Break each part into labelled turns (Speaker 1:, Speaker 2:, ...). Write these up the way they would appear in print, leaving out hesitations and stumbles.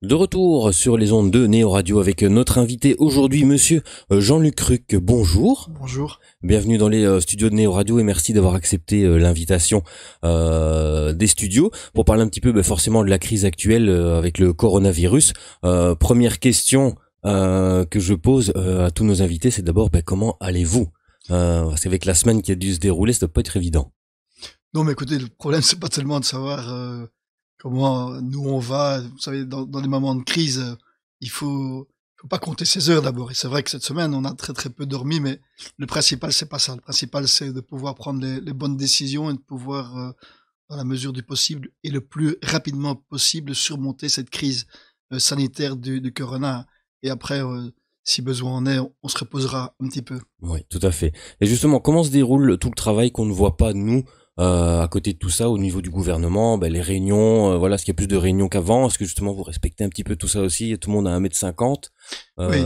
Speaker 1: De retour sur les ondes de Néo Radio avec notre invité aujourd'hui, monsieur Jean-Luc Ruc. Bonjour.
Speaker 2: Bonjour.
Speaker 1: Bienvenue dans les studios de Néo Radio et merci d'avoir accepté l'invitation des studios pour parler un petit peu forcément de la crise actuelle avec le coronavirus. Première question que je pose à tous nos invités, c'est d'abord comment allez-vous parce qu'avec la semaine qui a dû se dérouler, ça doit pas être évident.
Speaker 2: Non, mais écoutez, le problème, c'est pas tellement de savoir comment nous on va. Vous savez, dans des moments de crise, il faut pas compter ses heures d'abord. Et c'est vrai que cette semaine, on a très très peu dormi, mais le principal, c'est pas ça. Le principal, c'est de pouvoir prendre les bonnes décisions et de pouvoir, dans la mesure du possible et le plus rapidement possible, surmonter cette crise sanitaire du corona. Et après, si besoin en est, on se reposera un petit peu.
Speaker 1: Oui, tout à fait. Et justement, comment se déroule tout le travail qu'on ne voit pas nous à côté de tout ça au niveau du gouvernement, les réunions, voilà, est-ce qu'il y a plus de réunions qu'avant? Est-ce que justement vous respectez un petit peu tout ça aussi? Tout le monde a 1,50 m?
Speaker 2: Oui,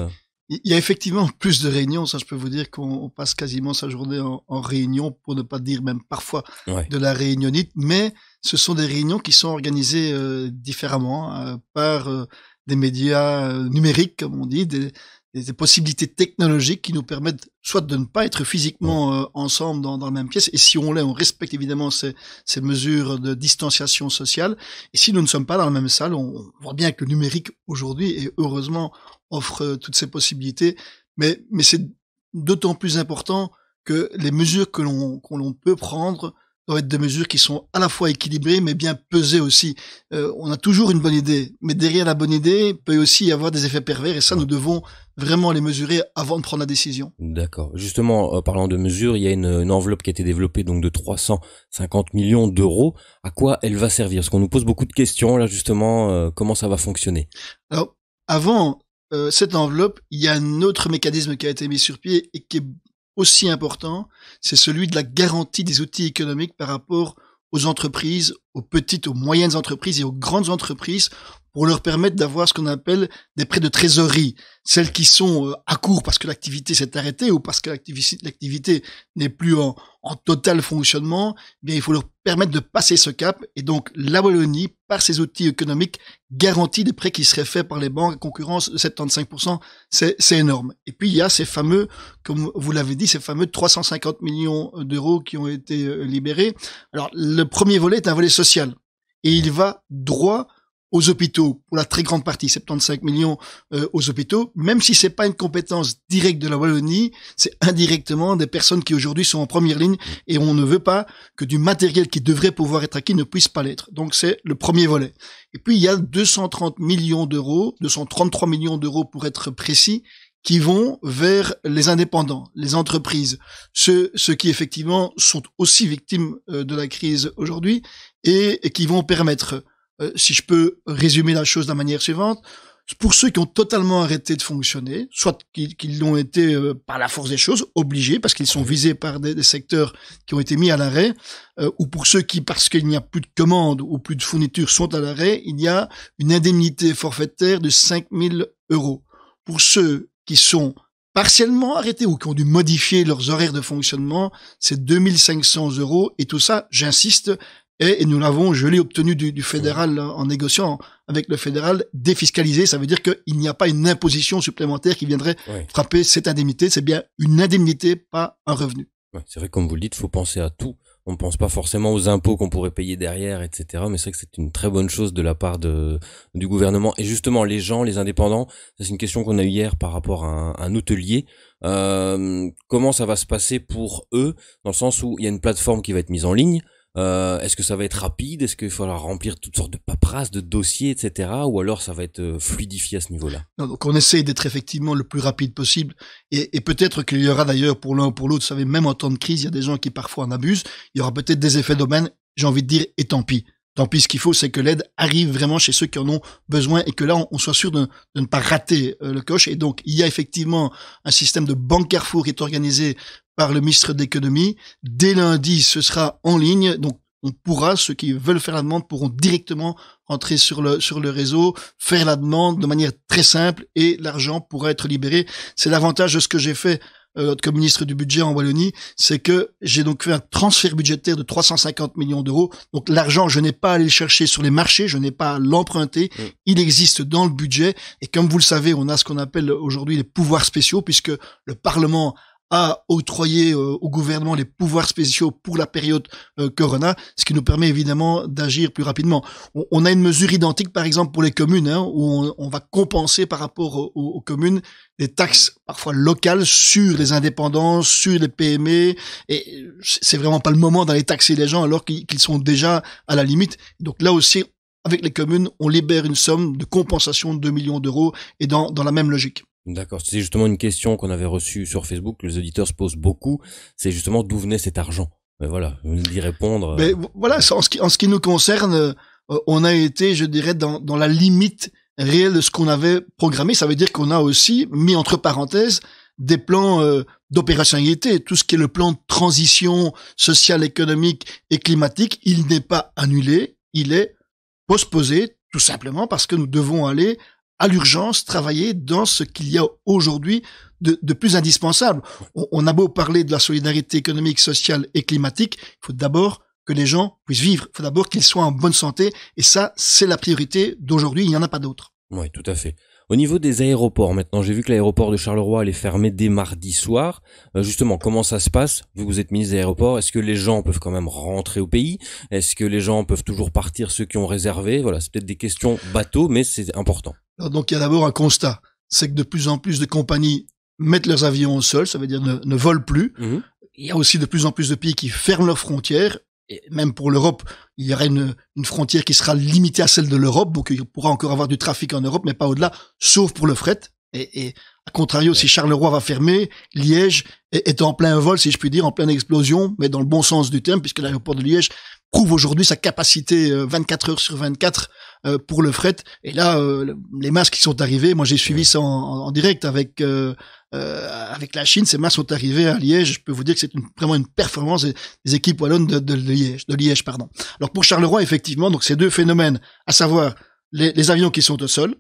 Speaker 2: il y a effectivement plus de réunions, ça je peux vous dire qu'on passe quasiment sa journée en réunion, pour ne pas dire même parfois
Speaker 1: Ouais.
Speaker 2: de la réunionnite, mais ce sont des réunions qui sont organisées différemment par des médias numériques, comme on dit, des possibilités technologiques qui nous permettent soit de ne pas être
Speaker 1: Ouais.
Speaker 2: physiquement ensemble dans la même pièce, et si on l'est, on respecte évidemment ces mesures de distanciation sociale, et si nous ne sommes pas dans la même salle, on voit bien que le numérique aujourd'hui, et heureusement, offre toutes ces possibilités, mais c'est d'autant plus important que les mesures que l'on peut prendre doivent être des mesures qui sont à la fois équilibrées, mais bien pesées aussi. On a toujours une bonne idée, mais derrière la bonne idée, il peut aussi y avoir des effets pervers, et ça, nous devons vraiment les mesurer avant de prendre la décision.
Speaker 1: D'accord. Justement, parlant de mesures, il y a une enveloppe qui a été développée donc de 350 millions d'euros. À quoi elle va servir? Parce qu'on nous pose beaucoup de questions là justement, comment ça va fonctionner?
Speaker 2: Alors, avant cette enveloppe, il y a un autre mécanisme qui a été mis sur pied et qui est aussi important, c'est celui de la garantie des outils économiques par rapport aux entreprises, aux petites, aux moyennes entreprises et aux grandes entreprises, pour leur permettre d'avoir ce qu'on appelle des prêts de trésorerie. Celles qui sont à court parce que l'activité s'est arrêtée ou parce que l'activité n'est plus en total fonctionnement, eh bien il faut leur permettre de passer ce cap. Et donc la Wallonie, par ses outils économiques, garantit des prêts qui seraient faits par les banques à concurrence de 75%. C'est énorme. Et puis il y a ces fameux, comme vous l'avez dit, ces fameux 350 millions d'euros qui ont été libérés. Alors le premier volet est un volet social. Et il va droit aux hôpitaux, pour la très grande partie, 75 millions aux hôpitaux, même si c'est pas une compétence directe de la Wallonie, c'est indirectement des personnes qui aujourd'hui sont en première ligne, et on ne veut pas que du matériel qui devrait pouvoir être acquis ne puisse pas l'être. Donc c'est le premier volet. Et puis il y a 230 millions d'euros, 233 millions d'euros pour être précis, qui vont vers les indépendants, les entreprises, ceux qui effectivement sont aussi victimes de la crise aujourd'hui, et qui vont permettre, si je peux résumer la chose de la manière suivante, pour ceux qui ont totalement arrêté de fonctionner, soit qu'ils l'ont été par la force des choses, obligés, parce qu'ils sont visés par des secteurs qui ont été mis à l'arrêt, ou pour ceux qui, parce qu'il n'y a plus de commandes ou plus de fournitures, sont à l'arrêt, il y a une indemnité forfaitaire de 5 000 euros. Pour ceux qui sont partiellement arrêtés ou qui ont dû modifier leurs horaires de fonctionnement, c'est 2 500 euros, et tout ça, j'insiste, et nous l'avons, je l'ai obtenu du fédéral en négociant avec le fédéral, défiscalisé. Ça veut dire qu'il n'y a pas une imposition supplémentaire qui viendrait frapper cette indemnité. C'est bien une indemnité, pas un revenu.
Speaker 1: Ouais, c'est vrai, comme vous le dites, faut penser à tout. On ne pense pas forcément aux impôts qu'on pourrait payer derrière, etc. Mais c'est vrai que c'est une très bonne chose de la part du gouvernement. Et justement, les gens, les indépendants, c'est une question qu'on a eue hier par rapport à un hôtelier. Comment ça va se passer pour eux, dans le sens où il y a une plateforme qui va être mise en ligne? Est-ce que ça va être rapide? Est-ce qu'il faudra remplir toutes sortes de paperasses, de dossiers, etc. Ou alors ça va être fluidifié à ce niveau-là?
Speaker 2: Non, donc on essaye d'être effectivement le plus rapide possible, et peut-être qu'il y aura d'ailleurs pour l'un ou pour l'autre, vous savez, même en temps de crise, il y a des gens qui parfois en abusent, il y aura peut-être des effets d'aubaine, j'ai envie de dire, et tant pis. Tant pis, ce qu'il faut, c'est que l'aide arrive vraiment chez ceux qui en ont besoin, et que là, on soit sûr de ne pas rater le coche. Et donc, il y a effectivement un système de banque Carrefour qui est organisé par le ministre de l'économie. Dès lundi, ce sera en ligne. Donc, on pourra, ceux qui veulent faire la demande pourront directement entrer sur le réseau, faire la demande de manière très simple, et l'argent pourra être libéré. C'est l'avantage de ce que j'ai fait comme ministre du budget en Wallonie, c'est que j'ai donc fait un transfert budgétaire de 350 millions d'euros. Donc l'argent, je n'ai pas à aller le chercher sur les marchés, je n'ai pas à l'emprunter, il existe dans le budget. Et comme vous le savez, on a ce qu'on appelle aujourd'hui les pouvoirs spéciaux, puisque le Parlement a octroyé au gouvernement les pouvoirs spéciaux pour la période Corona, ce qui nous permet évidemment d'agir plus rapidement. On a une mesure identique, par exemple, pour les communes, où on va compenser par rapport aux communes des taxes parfois locales sur les indépendants, sur les PME, et c'est vraiment pas le moment d'aller taxer les gens alors qu'ils sont déjà à la limite. Donc là aussi, avec les communes, on libère une somme de compensation de 2 millions d'euros et dans la même logique.
Speaker 1: D'accord, c'est justement une question qu'on avait reçue sur Facebook, que les auditeurs se posent beaucoup, c'est justement d'où venait cet argent. Mais voilà, d'y répondre.
Speaker 2: Mais voilà, en ce qui nous concerne, on a été, je dirais, dans la limite réelle de ce qu'on avait programmé. Ça veut dire qu'on a aussi mis entre parenthèses des plans d'opérationnalité. Tout ce qui est le plan de transition sociale, économique et climatique, il n'est pas annulé, il est postposé, tout simplement parce que nous devons aller à l'urgence travailler dans ce qu'il y a aujourd'hui de plus indispensable. On a beau parler de la solidarité économique, sociale et climatique, il faut d'abord que les gens puissent vivre, il faut d'abord qu'ils soient en bonne santé, et ça, c'est la priorité d'aujourd'hui, il n'y en a pas d'autre.
Speaker 1: Oui, tout à fait. Au niveau des aéroports, maintenant, j'ai vu que l'aéroport de Charleroi allait fermer dès mardi soir. Justement, comment ça se passe? Vu que vous êtes ministre des aéroports, est-ce que les gens peuvent quand même rentrer au pays? Est-ce que les gens peuvent toujours partir, ceux qui ont réservé? Voilà, c'est peut-être des questions bateaux, mais c'est important.
Speaker 2: Alors donc, il y a d'abord un constat, c'est que de plus en plus de compagnies mettent leurs avions au sol, ça veut dire ne volent plus. Il y a aussi de plus en plus de pays qui ferment leurs frontières. Et même pour l'Europe, il y aura une frontière qui sera limitée à celle de l'Europe, donc il pourra encore avoir du trafic en Europe, mais pas au-delà, sauf pour le fret. Et à contrario, si Charleroi va fermer, Liège est en plein vol, si je puis dire, en pleine explosion, mais dans le bon sens du terme, puisque l'aéroport de Liège prouve aujourd'hui sa capacité 24 heures sur 24 pour le fret. Et là, les masques qui sont arrivés, moi j'ai suivi ça en direct avec la Chine, ces masques sont arrivés à Liège. Je peux vous dire que c'est vraiment une performance des équipes wallonnes de Liège, pardon. Alors pour Charleroi, effectivement, donc ces deux phénomènes, à savoir les avions qui sont au sol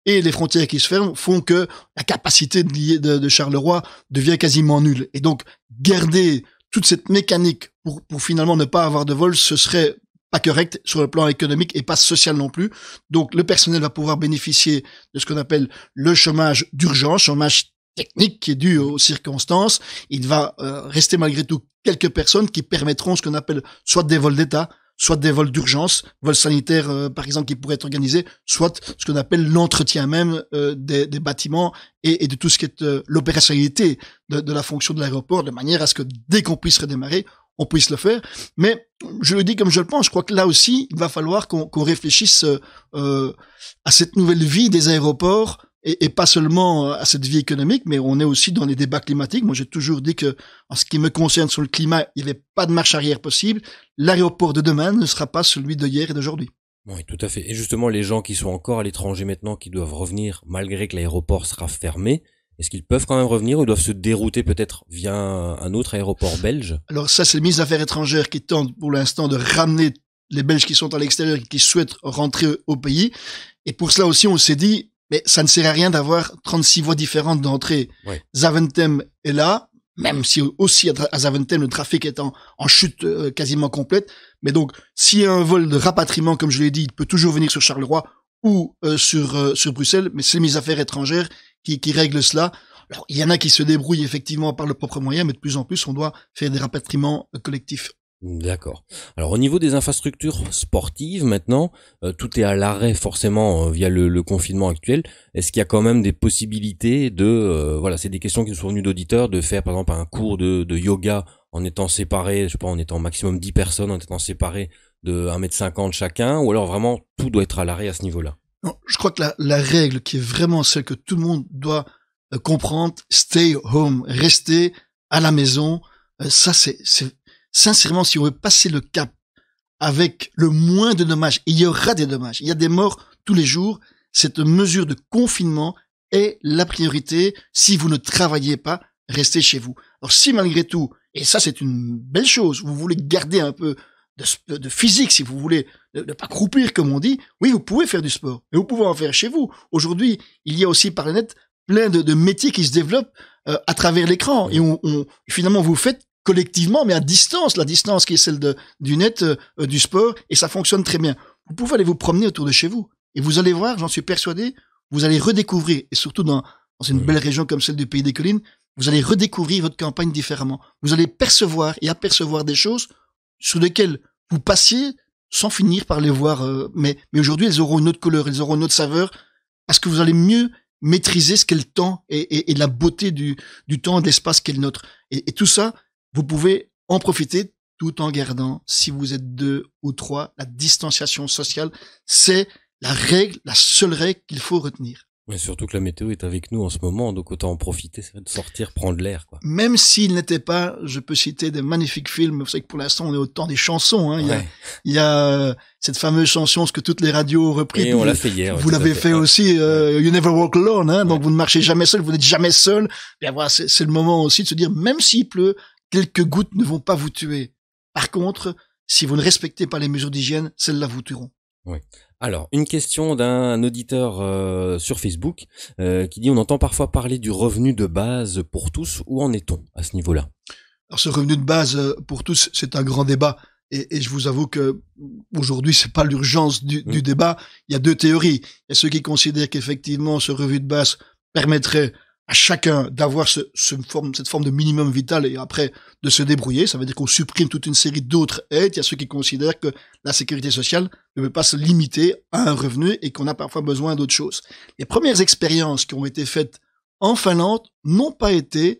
Speaker 2: et les frontières qui se ferment, font que la capacité de Charleroi devient quasiment nulle. Et donc garder toute cette mécanique pour finalement ne pas avoir de vol, ce serait pas correct sur le plan économique et pas social non plus. Donc le personnel va pouvoir bénéficier de ce qu'on appelle le chômage d'urgence, chômage technique qui est dû aux circonstances. Il va rester malgré tout quelques personnes qui permettront ce qu'on appelle soit des vols d'État, soit des vols d'urgence, vols sanitaires par exemple qui pourraient être organisés, soit ce qu'on appelle l'entretien même des bâtiments et de tout ce qui est l'opérationnalité de la fonction de l'aéroport, de manière à ce que dès qu'on puisse redémarrer, on puisse le faire. Mais je le dis comme je le pense, je crois que là aussi, il va falloir qu'on réfléchisse à cette nouvelle vie des aéroports et pas seulement à cette vie économique, mais on est aussi dans les débats climatiques. Moi, j'ai toujours dit que, en ce qui me concerne sur le climat, il n'y avait pas de marche arrière possible. L'aéroport de demain ne sera pas celui de hier et d'aujourd'hui.
Speaker 1: Oui, tout à fait. Et justement, les gens qui sont encore à l'étranger maintenant, qui doivent revenir, malgré que l'aéroport sera fermé, est-ce qu'ils peuvent quand même revenir ou doivent se dérouter peut-être via un autre aéroport belge?
Speaker 2: Alors ça, c'est le ministre des Affaires étrangères qui tente pour l'instant de ramener les Belges qui sont à l'extérieur et qui souhaitent rentrer au pays. Et pour cela aussi, on s'est dit, mais ça ne sert à rien d'avoir 36 voies différentes d'entrée.
Speaker 1: Ouais.
Speaker 2: Zaventem est là, même si aussi à Zaventem, le trafic est en chute quasiment complète. Mais donc, s'il y a un vol de rapatriement, comme je l'ai dit, il peut toujours venir sur Charleroi ou sur Bruxelles, mais c'est les ministres des Affaires étrangères qui règle cela. Alors, il y en a qui se débrouillent effectivement par leurs propres moyens, mais de plus en plus, on doit faire des rapatriements collectifs.
Speaker 1: D'accord. Alors au niveau des infrastructures sportives maintenant, tout est à l'arrêt forcément via le confinement actuel. Est-ce qu'il y a quand même des possibilités de voilà, c'est des questions qui nous sont venues d'auditeurs, de faire par exemple un cours de yoga en étant séparés, je sais pas, en étant maximum 10 personnes, en étant séparés de 1,50 m chacun, ou alors vraiment tout doit être à l'arrêt à ce niveau-là?
Speaker 2: Non, je crois que la règle qui est vraiment celle que tout le monde doit comprendre, stay home, rester à la maison, ça c'est sincèrement, si on veut passer le cap avec le moins de dommages, il y aura des dommages, il y a des morts tous les jours, cette mesure de confinement est la priorité. Si vous ne travaillez pas, restez chez vous. Alors si malgré tout, et ça c'est une belle chose, vous voulez garder un peu de physique, si vous voulez ne pas croupir comme on dit, oui, vous pouvez faire du sport, mais vous pouvez en faire chez vous. Aujourd'hui, il y a aussi par le net plein de métiers qui se développent à travers l'écran. Et finalement, vous faites collectivement, mais à distance, la distance qui est celle du net, du sport, et ça fonctionne très bien. Vous pouvez aller vous promener autour de chez vous, et vous allez voir, j'en suis persuadé, vous allez redécouvrir, et surtout dans une belle région comme celle du Pays des Collines, vous allez redécouvrir votre campagne différemment. Vous allez percevoir et apercevoir des choses sur lesquelles vous passiez sans finir par les voir. Mais aujourd'hui, elles auront une autre couleur, elles auront une autre saveur, parce que vous allez mieux maîtriser ce qu'est le temps et la beauté du temps et de l'espace qu'est le nôtre. Et tout ça, vous pouvez en profiter tout en gardant, si vous êtes 2 ou 3, la distanciation sociale. C'est la règle, la seule règle qu'il faut retenir.
Speaker 1: Mais surtout que la météo est avec nous en ce moment, donc autant en profiter, c'est vrai, de sortir, prendre l'air, quoi.
Speaker 2: Même s'il n'était pas, je peux citer des magnifiques films. Vous savez que pour l'instant, on est au temps des chansons, hein.
Speaker 1: Ouais.
Speaker 2: Il y a cette fameuse chanson, ce que toutes les radios ont repris.
Speaker 1: Et on l'a fait hier.
Speaker 2: Vous l'avez fait aussi, You Never Walk Alone, hein. Donc vous ne marchez jamais seul, vous n'êtes jamais seul. Bien voilà, c'est le moment aussi de se dire, même s'il pleut, quelques gouttes ne vont pas vous tuer. Par contre, si vous ne respectez pas les mesures d'hygiène, celles-là vous tueront.
Speaker 1: Oui. Alors, une question d'un auditeur sur Facebook qui dit: on entend parfois parler du revenu de base pour tous. Où en est-on à ce niveau-là?
Speaker 2: Alors, ce revenu de base pour tous, c'est un grand débat. Et je vous avoue que aujourd'hui, c'est pas l'urgence du débat. Il y a 2 théories. Il y a ceux qui considèrent qu'effectivement, ce revenu de base permettrait à chacun d'avoir cette forme de minimum vital et après de se débrouiller. Ça veut dire qu'on supprime toute une série d'autres aides. Il y a ceux qui considèrent que la sécurité sociale ne peut pas se limiter à un revenu et qu'on a parfois besoin d'autres choses. Les premières expériences qui ont été faites en Finlande n'ont pas été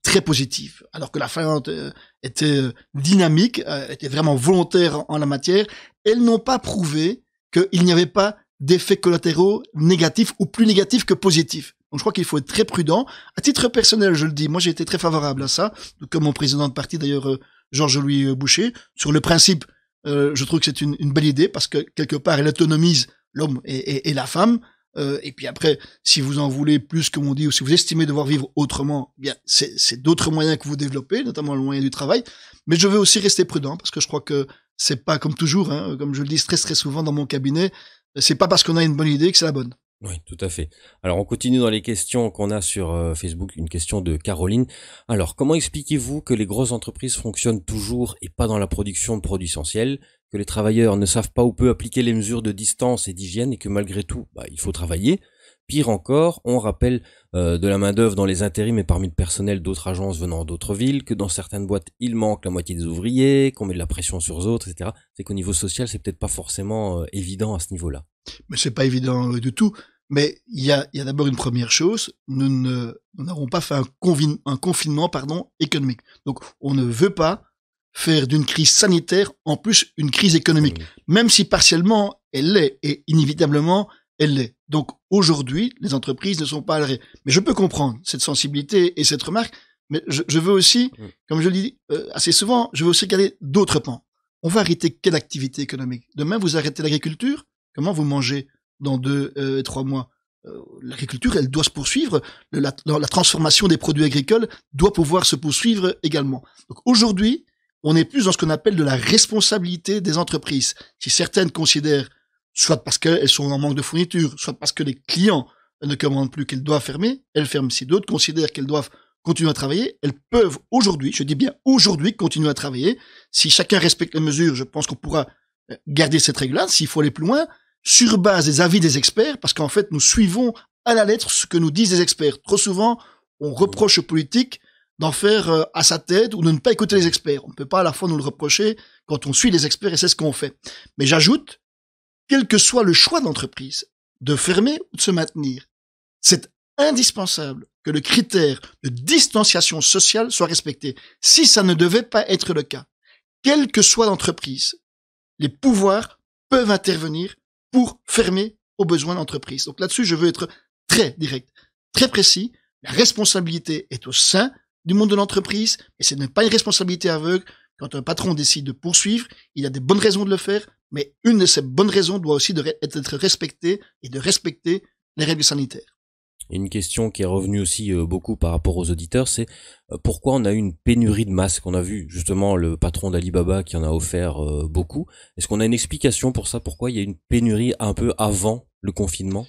Speaker 2: très positives. Alors que la Finlande était dynamique, était vraiment volontaire en la matière, elles n'ont pas prouvé qu'il n'y avait pas d'effets collatéraux négatifs ou plus négatifs que positifs. Donc je crois qu'il faut être très prudent. À titre personnel, je le dis, moi j'ai été très favorable à ça, comme mon président de parti d'ailleurs, Georges-Louis Boucher. Sur le principe, je trouve que c'est une belle idée parce que quelque part elle autonomise l'homme et la femme. Et puis après, si vous en voulez plus, comme on dit, ou si vous estimez devoir vivre autrement, bien c'est d'autres moyens que vous développez, notamment le moyen du travail. Mais je veux aussi rester prudent parce que je crois que c'est pas comme toujours, hein, comme je le dis très souvent dans mon cabinet, c'est pas parce qu'on a une bonne idée que c'est la bonne.
Speaker 1: Oui, tout à fait. Alors, on continue dans les questions qu'on a sur Facebook. Une question de Caroline. Alors, comment expliquez-vous que les grosses entreprises fonctionnent toujours et pas dans la production de produits essentiels, que les travailleurs ne savent pas ou peu appliquer les mesures de distance et d'hygiène et que malgré tout, il faut travailler? Pire encore, on rappelle de la main-d'œuvre dans les intérims et parmi le personnel d'autres agences venant d'autres villes, que dans certaines boîtes, il manque la moitié des ouvriers, qu'on met de la pression sur eux autres, etc. C'est qu'au niveau social, c'est peut-être pas forcément évident à ce niveau-là.
Speaker 2: Mais c'est pas évident du tout. Mais il y a d'abord une première chose, nous n'avons pas fait un confinement économique. Donc on ne veut pas faire d'une crise sanitaire en plus une crise économique, même si partiellement elle l'est et inévitablement elle l'est. Donc aujourd'hui, les entreprises ne sont pas à l'arrêt. Mais je peux comprendre cette sensibilité et cette remarque, mais je veux aussi, comme je le dis assez souvent, je veux aussi garder d'autres pans. On va arrêter quelle activité économique? Demain, vous arrêtez l'agriculture? Comment vous mangez dans 2 3 mois? L'agriculture, elle doit se poursuivre. La transformation des produits agricoles doit pouvoir se poursuivre également. Donc aujourd'hui, on est plus dans ce qu'on appelle de la responsabilité des entreprises. Si certaines considèrent, soit parce qu'elles sont en manque de fourniture, soit parce que les clients ne commandent plus, qu'elles doivent fermer, elles ferment. Si d'autres considèrent qu'elles doivent continuer à travailler, elles peuvent aujourd'hui, je dis bien aujourd'hui, continuer à travailler. Si chacun respecte les mesures, je pense qu'on pourra garder cette règle-là. S'il faut aller plus loin, sur base des avis des experts, parce qu'en fait, nous suivons à la lettre ce que nous disent les experts. Trop souvent, on reproche aux politiques d'en faire à sa tête ou de ne pas écouter les experts. On ne peut pas à la fois nous le reprocher quand on suit les experts et c'est ce qu'on fait. Mais j'ajoute, quel que soit le choix d'entreprise, de fermer ou de se maintenir, c'est indispensable que le critère de distanciation sociale soit respecté. Si ça ne devait pas être le cas, quelle que soit l'entreprise, les pouvoirs peuvent intervenir pour fermer aux besoins d'entreprise. Donc là-dessus, je veux être très direct, très précis. La responsabilité est au sein du monde de l'entreprise et ce n'est pas une responsabilité aveugle. Quand un patron décide de poursuivre, il a des bonnes raisons de le faire, mais une de ces bonnes raisons doit aussi être respectée et de respecter les règles sanitaires.
Speaker 1: Et une question qui est revenue aussi beaucoup par rapport aux auditeurs, c'est pourquoi on a eu une pénurie de masques? On a vu justement le patron d'Alibaba qui en a offert beaucoup. Est-ce qu'on a une explication pour ça? Pourquoi il y a une pénurie un peu avant le confinement?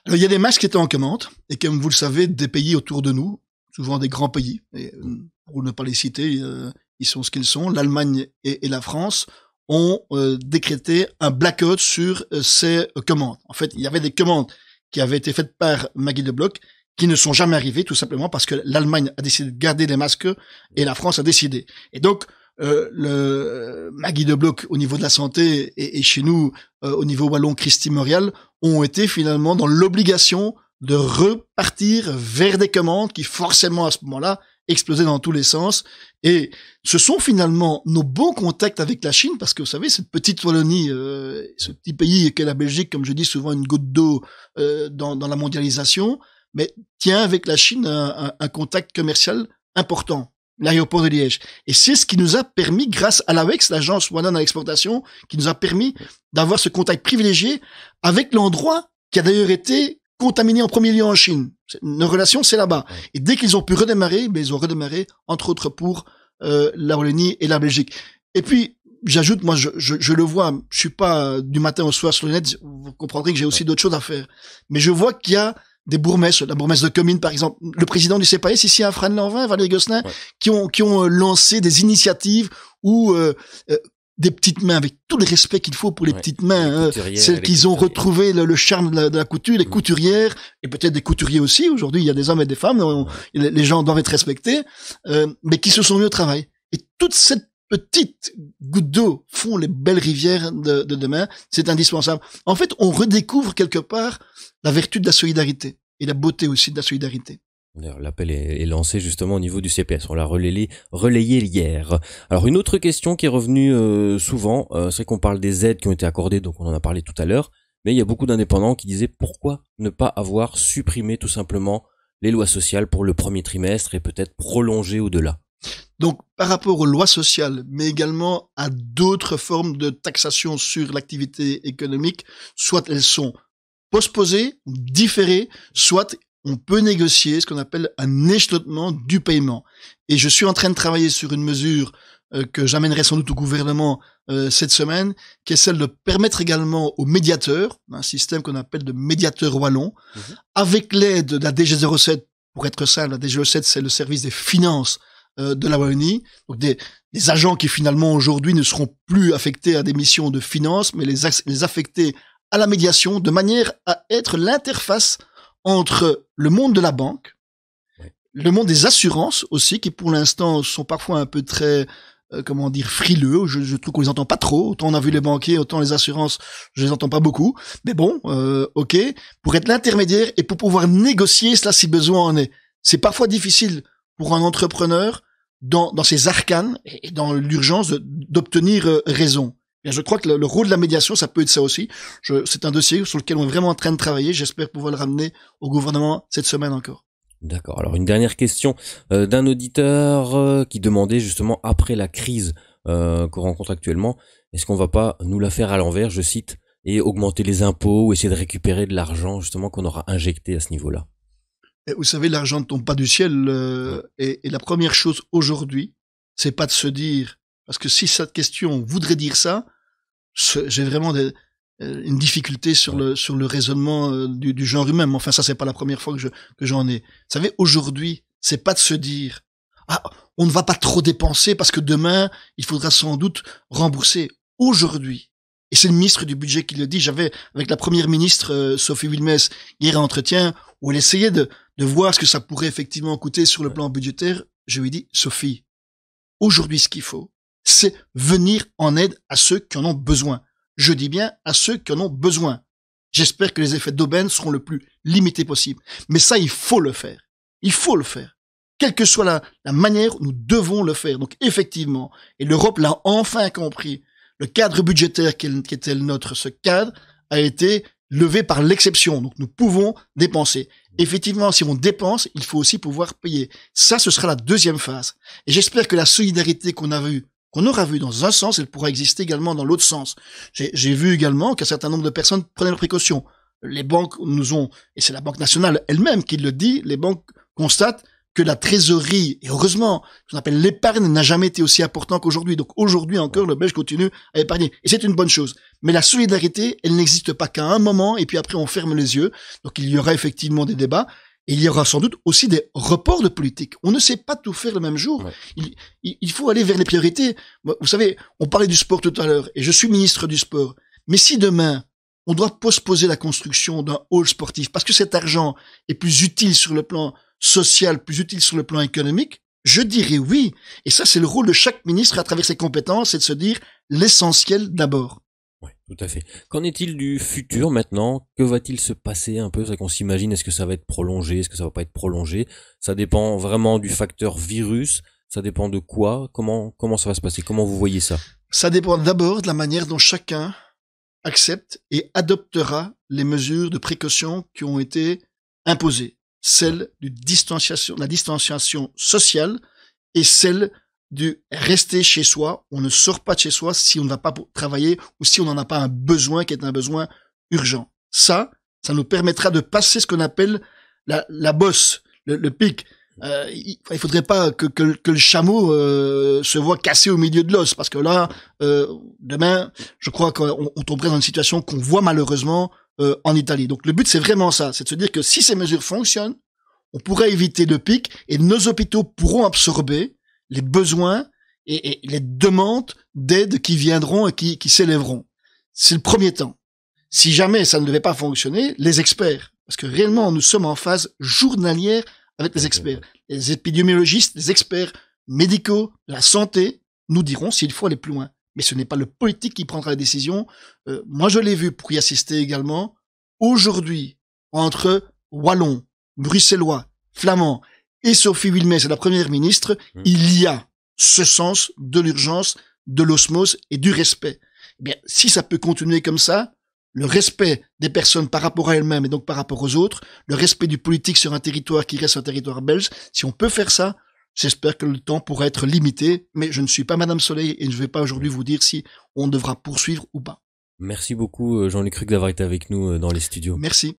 Speaker 2: Alors, il y a des masques qui étaient en commande, et comme vous le savez, des pays autour de nous, souvent des grands pays, et pour ne pas les citer, ils sont ce qu'ils sont, l'Allemagne et la France ont décrété un blackout sur ces commandes. En fait, il y avait des commandes qui avaient été faites par Maggie de Bloch, qui ne sont jamais arrivées, tout simplement parce que l'Allemagne a décidé de garder les masques et la France a décidé. Et donc, le Maggie de Bloch au niveau de la santé et chez nous au niveau wallon Christy Morial ont été finalement dans l'obligation de repartir vers des commandes qui forcément à ce moment-là explosaient dans tous les sens. Et ce sont finalement nos bons contacts avec la Chine, parce que vous savez, cette petite Wallonie, ce petit pays qu'est la Belgique, comme je dis souvent, une goutte d'eau dans la mondialisation, mais tient avec la Chine un contact commercial important. L'aéroport de Liège. Et c'est ce qui nous a permis, grâce à l'AWEX, l'agence wallonne à l'exportation, qui nous a permis d'avoir ce contact privilégié avec l'endroit qui a d'ailleurs été contaminé en premier lieu en Chine. Nos relations, c'est là-bas. Et dès qu'ils ont pu redémarrer, ils ont redémarré, entre autres, pour la Wallonie et la Belgique. Et puis, j'ajoute, moi, je le vois, je suis pas du matin au soir sur le net, vous comprendrez que j'ai aussi d'autres choses à faire. Mais je vois qu'il y a des bourgmestres, la bourgmestre de Comines par exemple, le président du CPAS ici à Frasnes-Lanvin, Valérie Gosselin, qui ont lancé des initiatives où des petites mains, avec tout le respect qu'il faut pour les petites mains, celles qu'ils ont retrouvé le charme de la couture, les couturières, et peut-être des couturiers aussi, aujourd'hui il y a des hommes et des femmes, les gens doivent être respectés, mais qui se sont mis au travail. Et toute cette petite goutte d'eau font les belles rivières de demain, c'est indispensable. En fait, on redécouvre quelque part la vertu de la solidarité et la beauté aussi de la solidarité.
Speaker 1: L'appel est lancé justement au niveau du CPS. On l'a relayé hier. Alors une autre question qui est revenue souvent, c'est qu'on parle des aides qui ont été accordées, donc on en a parlé tout à l'heure, mais il y a beaucoup d'indépendants qui disaient pourquoi ne pas avoir supprimé tout simplement les lois sociales pour le premier trimestre et peut-être prolonger au-delà.
Speaker 2: Donc, par rapport aux lois sociales, mais également à d'autres formes de taxation sur l'activité économique, soit elles sont postposées, différées, soit on peut négocier ce qu'on appelle un échelonnement du paiement. Et je suis en train de travailler sur une mesure que j'amènerai sans doute au gouvernement cette semaine, qui est celle de permettre également aux médiateurs, un système qu'on appelle de médiateur wallon, avec l'aide de la DG07, pour être simple, la DG07 c'est le service des finances de la Wallonie, donc des agents qui finalement aujourd'hui ne seront plus affectés à des missions de finance, mais les affecter à la médiation de manière à être l'interface entre le monde de la banque, le monde des assurances aussi, qui pour l'instant sont parfois un peu très, frileux. Je trouve qu'on les entend pas trop. Autant on a vu les banquiers, autant les assurances, je les entends pas beaucoup. Mais bon, ok, pour être l'intermédiaire et pour pouvoir négocier cela si besoin en est. C'est parfois difficile pour un entrepreneur dans ses arcanes et dans l'urgence d'obtenir raison. Bien, je crois que le rôle de la médiation, ça peut être ça aussi. C'est un dossier sur lequel on est vraiment en train de travailler. J'espère pouvoir le ramener au gouvernement cette semaine encore.
Speaker 1: D'accord. Alors une dernière question d'un auditeur qui demandait justement après la crise qu'on rencontre actuellement, est-ce qu'on va pas nous la faire à l'envers, je cite, et augmenter les impôts ou essayer de récupérer de l'argent justement qu'on aura injecté à ce niveau-là?
Speaker 2: Et vous savez, l'argent ne tombe pas du ciel. Et la première chose aujourd'hui, c'est pas de se dire, parce que si cette question voudrait dire ça, j'ai vraiment une difficulté sur le raisonnement du genre humain. Enfin, ça, c'est pas la première fois que j'en ai. Vous savez, aujourd'hui, c'est pas de se dire, on ne va pas trop dépenser parce que demain, il faudra sans doute rembourser. Aujourd'hui, et c'est le ministre du budget qui le dit, j'avais avec la première ministre Sophie Wilmès hier un entretien où elle essayait de voir ce que ça pourrait effectivement coûter sur le plan budgétaire. Je lui ai dit, Sophie, aujourd'hui, ce qu'il faut, c'est venir en aide à ceux qui en ont besoin. Je dis bien à ceux qui en ont besoin. J'espère que les effets d'aubaine seront le plus limités possible. Mais ça, il faut le faire. Il faut le faire. Quelle que soit la manière, nous devons le faire. Donc effectivement, et l'Europe l'a enfin compris, le cadre budgétaire qui était le nôtre, ce cadre a été levé par l'exception. Donc nous pouvons dépenser. Effectivement, si on dépense, il faut aussi pouvoir payer. Ça, ce sera la deuxième phase. Et j'espère que la solidarité qu'on aura vu dans un sens, elle pourra exister également dans l'autre sens. J'ai vu également qu'un certain nombre de personnes prenaient leurs précautions. Les banques nous ont, et c'est la Banque nationale elle-même qui le dit, les banques constatent que la trésorerie, et heureusement, ce qu'on appelle l'épargne n'a jamais été aussi important qu'aujourd'hui. Donc aujourd'hui encore, le Belge continue à épargner. Et c'est une bonne chose. Mais la solidarité, elle n'existe pas qu'à un moment, et puis après on ferme les yeux. Donc il y aura effectivement des débats, et il y aura sans doute aussi des reports de politique. On ne sait pas tout faire le même jour. Ouais. Il faut aller vers les priorités. Vous savez, on parlait du sport tout à l'heure, et je suis ministre du sport. Mais si demain, on doit postposer la construction d'un hall sportif, parce que cet argent est plus utile sur le plan social, plus utile sur le plan économique, je dirais oui. Et ça, c'est le rôle de chaque ministre à travers ses compétences, c'est de se dire l'essentiel d'abord.
Speaker 1: Oui, tout à fait. Qu'en est-il du futur maintenant? Que va-t-il se passer un peu? C'est qu'on s'imagine, est-ce que ça va être prolongé? Est-ce que ça va pas être prolongé? Ça dépend vraiment du facteur virus. Ça dépend de quoi? Comment ça va se passer? Comment vous voyez ça?
Speaker 2: Ça dépend d'abord de la manière dont chacun accepte et adoptera les mesures de précaution qui ont été imposées. Celle de la distanciation sociale et celle du rester chez soi. On ne sort pas de chez soi si on ne va pas travailler ou si on n'en a pas un besoin qui est un besoin urgent. Ça nous permettra de passer ce qu'on appelle la bosse, le pic. Il faudrait pas que le chameau se voit cassé au milieu de l'os, parce que là, demain, je crois qu'on tomberait dans une situation qu'on voit malheureusement en Italie. Donc le but, c'est vraiment ça, c'est de se dire que si ces mesures fonctionnent, on pourrait éviter le pic et nos hôpitaux pourront absorber les besoins et les demandes d'aide qui viendront et qui s'élèveront. C'est le premier temps. Si jamais ça ne devait pas fonctionner, les experts, parce que réellement, nous sommes en phase journalière avec les experts. Les épidémiologistes, les experts médicaux, la santé, nous diront s'il faut aller plus loin. Mais ce n'est pas le politique qui prendra la décision. Moi, je l'ai vu pour y assister également. Aujourd'hui, entre Wallons, Bruxellois, Flamands et Sophie Wilmès, la première ministre, il y a ce sens de l'urgence, de l'osmose et du respect. Eh bien, si ça peut continuer comme ça, le respect des personnes par rapport à elles-mêmes et donc par rapport aux autres, le respect du politique sur un territoire qui reste un territoire belge, si on peut faire ça, j'espère que le temps pourra être limité, mais je ne suis pas Madame Soleil et je ne vais pas aujourd'hui vous dire si on devra poursuivre ou pas.
Speaker 1: Merci beaucoup Jean-Luc Ruck d'avoir été avec nous dans les studios.
Speaker 2: Merci.